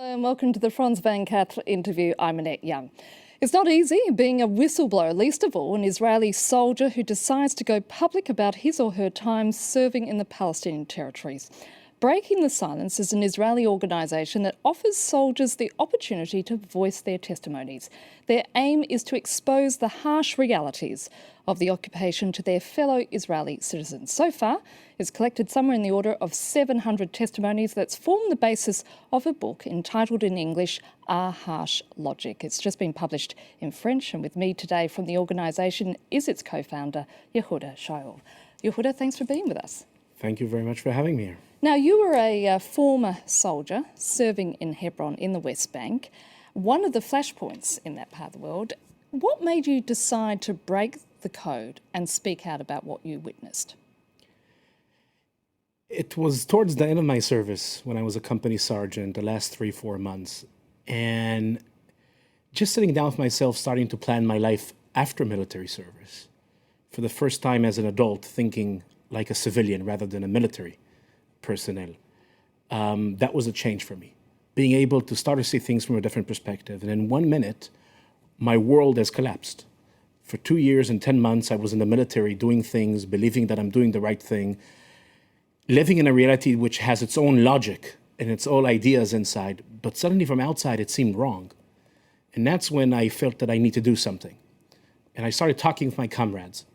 And welcome to the Franz Van Kat interview. I'm Annette Young. It's not easy being a whistleblower, least of all an Israeli soldier who decides to go public about his or her time serving in the Palestinian Territories. Breaking the Silence is an Israeli organisation that offers soldiers the opportunity to voice their testimonies. Their aim is to expose the harsh realities of the occupation to their fellow Israeli citizens. So far, it's collected somewhere in the order of 700 testimonies that's formed the basis of a book entitled in English, Our Harsh Logic. It's just been published in French, and with me today from the organisation is its co-founder, Yehuda Shaul. Yehuda, thanks for being with us. Thank you very much for having me here. Now, you were a former soldier serving in Hebron in the West Bank, one of the flashpoints in that part of the world. What made you decide to break the code and speak out about what you witnessed? It was towards the end of my service when I was a company sergeant, the last 3-4 months, and just sitting down with myself, starting to plan my life after military service. For the first time as an adult, thinking like a civilian rather than a military personnel. That was a change for me. Being able to start to see things from a different perspective. And in 1 minute, my world has collapsed. For 2 years and 10 months, I was in the military doing things, believing that I'm doing the right thing, living in a reality which has its own logic and its own ideas inside. But suddenly from outside, it seemed wrong. And that's when I felt that I need to do something. And I started talking with my comrades.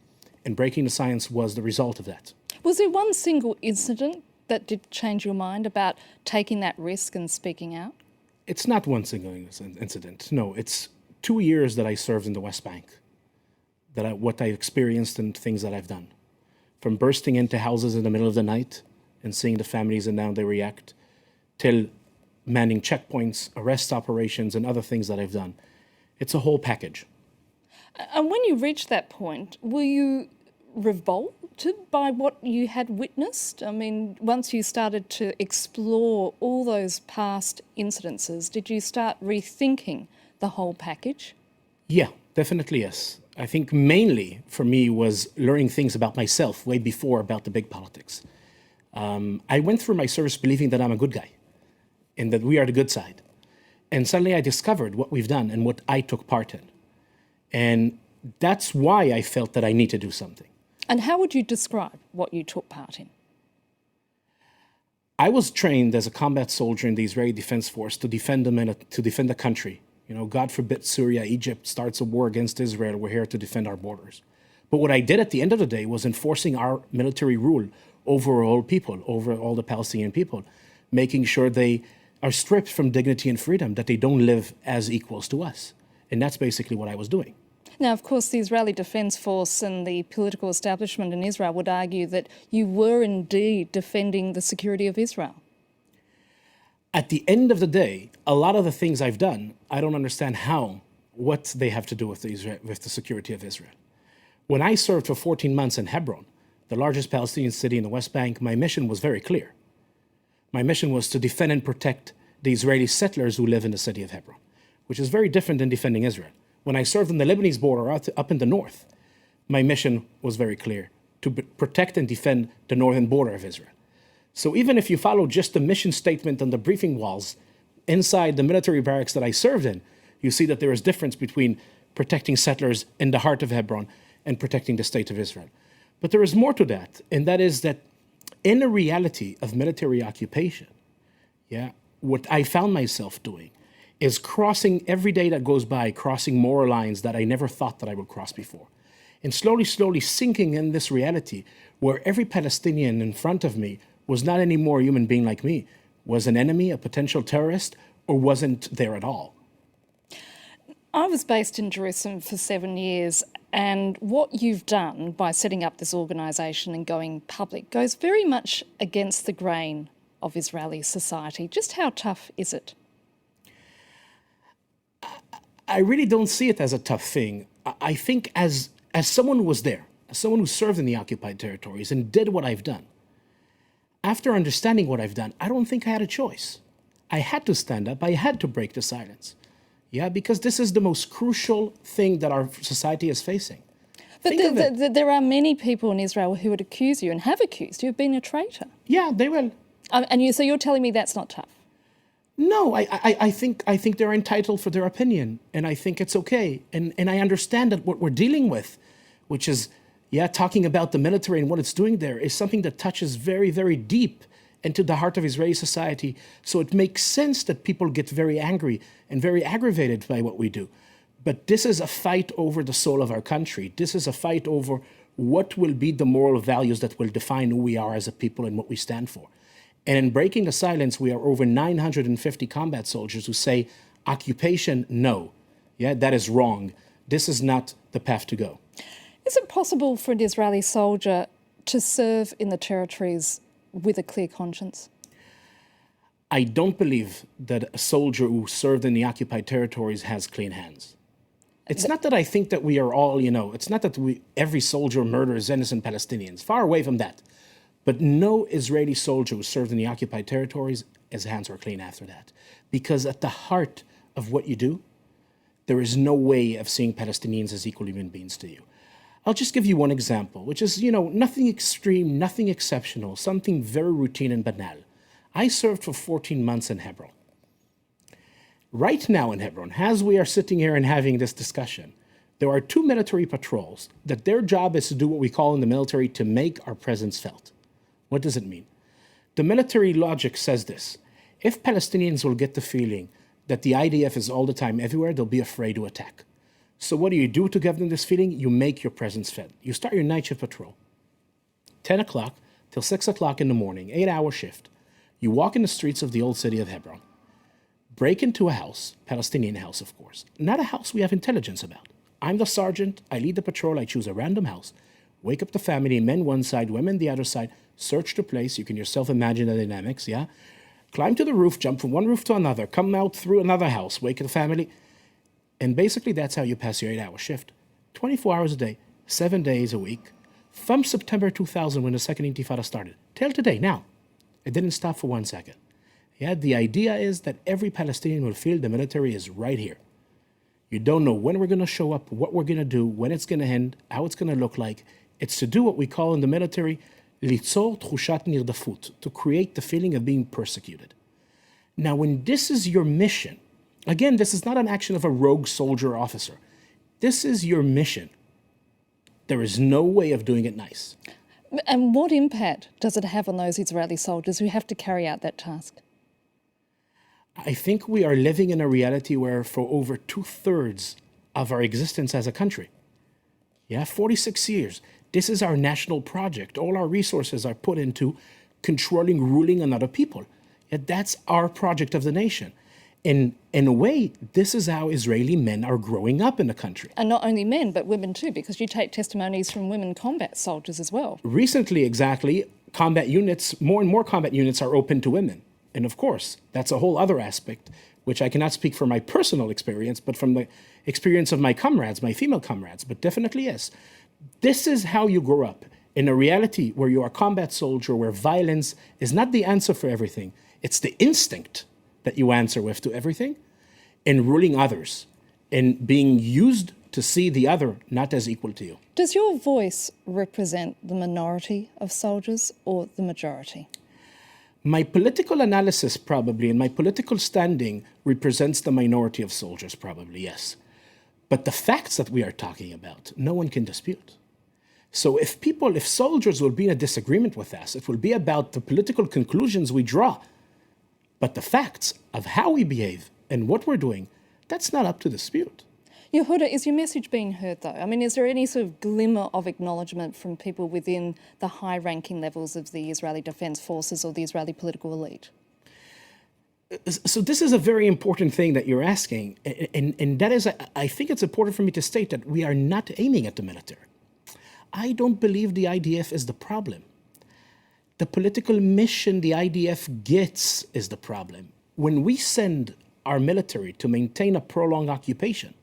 And breaking the silence was the result of that. Was there one single incident that did change your mind about taking that risk and speaking out? It's not one single incident. No, it's 2 years that I served in the West Bank. What I experienced and things that I've done. From bursting into houses in the middle of the night and seeing the families and how they react, till manning checkpoints, arrest operations, and other things that I've done. It's a whole package. And when you reached that point, were you revolted by what you had witnessed? I mean, once you started to explore all those past incidences, did you start rethinking the whole package? Yeah, definitely yes. I think mainly for me was learning things about myself way before about the big politics. I went through my service believing that I'm a good guy and that we are the good side. And suddenly I discovered what we've done and what I took part in. And that's why I felt that I need to do something. And how would you describe what you took part in? I was trained as a combat soldier in the Israeli Defense Force to defend the country. You know, God forbid Syria, Egypt starts a war against Israel. We're here to defend our borders. But what I did at the end of the day was enforcing our military rule over all people, over all the Palestinian people, making sure they are stripped from dignity and freedom, that they don't live as equals to us. And that's basically what I was doing. Now, of course, the Israeli Defence Force and the political establishment in Israel would argue that you were indeed defending the security of Israel. At the end of the day, a lot of the things I've done, I don't understand what they have to do with the security of Israel. When I served for 14 months in Hebron, the largest Palestinian city in the West Bank, my mission was very clear. My mission was to defend and protect the Israeli settlers who live in the city of Hebron, which is very different than defending Israel. When I served on the Lebanese border up in the north, my mission was very clear, to protect and defend the northern border of Israel. So even if you follow just the mission statement on the briefing walls inside the military barracks that I served in, you see that there is difference between protecting settlers in the heart of Hebron and protecting the state of Israel. But there is more to that, and that is that in the reality of military occupation, what I found myself doing is crossing every day that goes by, crossing moral lines that I never thought that I would cross before. And slowly sinking in this reality where every Palestinian in front of me was not anymore a human being like me, was an enemy, a potential terrorist, or wasn't there at all. I was based in Jerusalem for 7 years, and what you've done by setting up this organisation and going public goes very much against the grain of Israeli society. Just how tough is it? I really don't see it as a tough thing. I think as someone who was there, as someone who served in the occupied territories and did what I've done, after understanding what I've done, I don't think I had a choice. I had to stand up. I had to break the silence. Yeah, because this is the most crucial thing that our society is facing. But there are many people in Israel who would accuse you and have accused you of being a traitor. Yeah, they will. So you're telling me that's not tough? No, I think they're entitled for their opinion, and I think it's okay. And I understand that what we're dealing with, which is, yeah, talking about the military and what it's doing there, is something that touches very, very deep into the heart of Israeli society. So it makes sense that people get very angry and very aggravated by what we do. But this is a fight over the soul of our country. This is a fight over what will be the moral values that will define who we are as a people and what we stand for. And in breaking the silence, we are over 950 combat soldiers who say, occupation, no. Yeah, that is wrong. This is not the path to go. Is it possible for an Israeli soldier to serve in the territories with a clear conscience? I don't believe that a soldier who served in the occupied territories has clean hands. It's not that I think that we are all, it's not that every soldier murders innocent Palestinians. Far away from that. But no Israeli soldier who served in the occupied territories, his hands were clean after that. Because at the heart of what you do, there is no way of seeing Palestinians as equal human beings to you. I'll just give you one example, which is, nothing extreme, nothing exceptional, something very routine and banal. I served for 14 months in Hebron. Right now in Hebron, as we are sitting here and having this discussion, there are 2 military patrols that their job is to do what we call in the military to make our presence felt. What does it mean? The military logic says this: if Palestinians will get the feeling that the IDF is all the time everywhere, they'll be afraid to attack. So what do you do to give them this feeling? You make your presence felt. You start your night shift patrol, 10 o'clock till 6 o'clock in the morning, 8-hour shift. You walk in the streets of the old city of Hebron, break into a house, Palestinian house, of course, not a house we have intelligence about. I'm the sergeant, I lead the patrol, I choose a random house, wake up the family, men one side, women the other side, search the place, you can yourself imagine the dynamics, yeah? Climb to the roof, jump from one roof to another, come out through another house, wake up the family, and basically that's how you pass your 8-hour shift. 24 hours a day, 7 days a week, from September 2000 when the second Intifada started, till today, now. It didn't stop for 1 second. Yeah, the idea is that every Palestinian will feel the military is right here. You don't know when we're going to show up, what we're going to do, when it's going to end, how it's going to look like. It's to do what we call in the military, ליצור תחושת נרדפות, to create the feeling of being persecuted. Now, when this is your mission, again, this is not an action of a rogue soldier or officer. This is your mission. There is no way of doing it nice. And what impact does it have on those Israeli soldiers who have to carry out that task? I think we are living in a reality where for over 2/3 of our existence as a country, 46 years, this is our national project. All our resources are put into controlling, ruling another people. Yet that's our project of the nation. In a way, this is how Israeli men are growing up in the country. And not only men, but women too, because you take testimonies from women combat soldiers as well. Recently, exactly, combat units, more and more combat units are open to women. And of course, that's a whole other aspect, which I cannot speak from my personal experience, but from the experience of my comrades, my female comrades, but definitely yes. This is how you grow up, in a reality where you are a combat soldier, where violence is not the answer for everything. It's the instinct that you answer with to everything, in ruling others, in being used to see the other not as equal to you. Does your voice represent the minority of soldiers or the majority? My political analysis probably, and my political standing represents the minority of soldiers probably, yes. But the facts that we are talking about, no one can dispute. So if soldiers will be in a disagreement with us, it will be about the political conclusions we draw. But the facts of how we behave and what we're doing, that's not up to dispute. Yehuda, is your message being heard though? I mean, is there any sort of glimmer of acknowledgement from people within the high-ranking levels of the Israeli Defence Forces or the Israeli political elite? So this is a very important thing that you're asking. And that is, I think it's important for me to state that we are not aiming at the military. I don't believe the IDF is the problem. The political mission the IDF gets is the problem. When we send our military to maintain a prolonged occupation,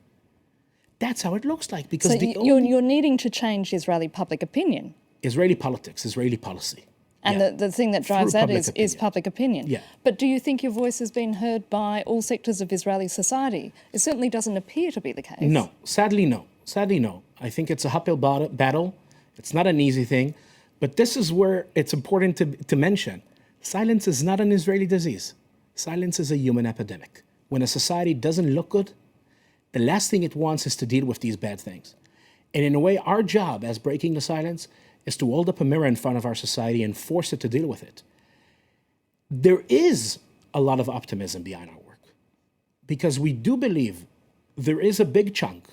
that's how it looks like. Because so you're needing to change Israeli public opinion. Israeli politics, Israeli policy. And the thing that drives that is public opinion. Yeah. But do you think your voice has been heard by all sectors of Israeli society? It certainly doesn't appear to be the case. No, sadly no. Sadly no. I think it's a uphill battle. It's not an easy thing. But this is where it's important to mention. Silence is not an Israeli disease. Silence is a human epidemic. When a society doesn't look good, the last thing it wants is to deal with these bad things. And in a way, our job as breaking the silence is to hold up a mirror in front of our society and force it to deal with it. There is a lot of optimism behind our work because we do believe there is a big chunk,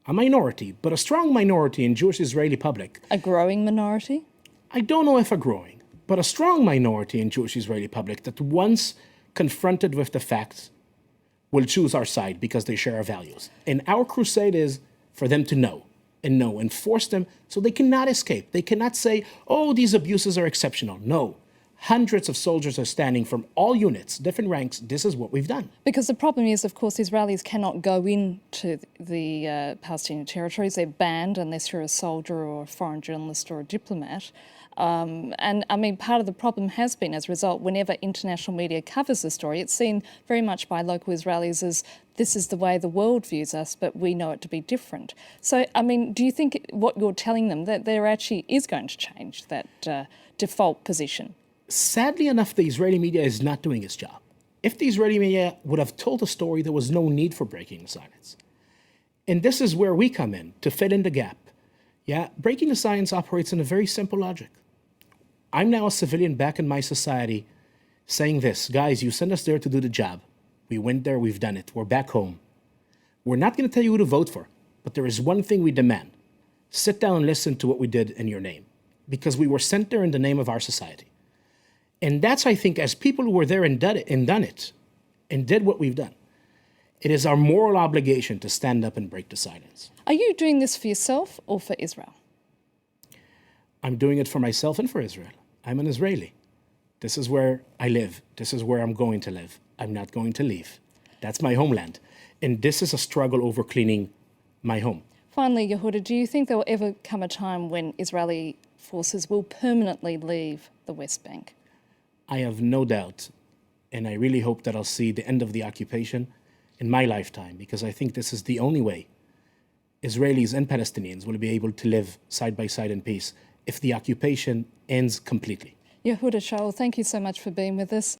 a minority, but a strong minority in Jewish Israeli public. A growing minority? I don't know if a growing, but a strong minority in Jewish Israeli public that once confronted with the facts will choose our side because they share our values. And our crusade is for them to know and force them so they cannot escape. They cannot say, oh, these abuses are exceptional. No. Hundreds of soldiers are standing from all units, different ranks. This is what we've done. Because the problem is, of course, Israelis cannot go into the Palestinian territories. They're banned unless you're a soldier or a foreign journalist or a diplomat. And I mean, part of the problem has been, as a result, whenever international media covers the story, it's seen very much by local Israelis as this is the way the world views us, but we know it to be different. So, I mean, do you think what you're telling them, that there actually is going to change that default position? Sadly enough, the Israeli media is not doing its job. If the Israeli media would have told the story, there was no need for breaking the silence. And this is where we come in, to fill in the gap. Yeah, breaking the silence operates in a very simple logic. I'm now a civilian back in my society saying this, guys, you sent us there to do the job. We went there, we've done it, we're back home. We're not going to tell you who to vote for, but there is one thing we demand. Sit down and listen to what we did in your name, because we were sent there in the name of our society. And that's, I think, as people who were there and done it, and did what we've done, it is our moral obligation to stand up and break the silence. Are you doing this for yourself or for Israel? I'm doing it for myself and for Israel. I'm an Israeli. This is where I live. This is where I'm going to live. I'm not going to leave. That's my homeland. And this is a struggle over cleaning my home. Finally, Yehuda, do you think there will ever come a time when Israeli forces will permanently leave the West Bank? I have no doubt, and I really hope that I'll see the end of the occupation in my lifetime, because I think this is the only way Israelis and Palestinians will be able to live side by side in peace if the occupation ends completely. Yehuda, Shaul, thank you so much for being with us.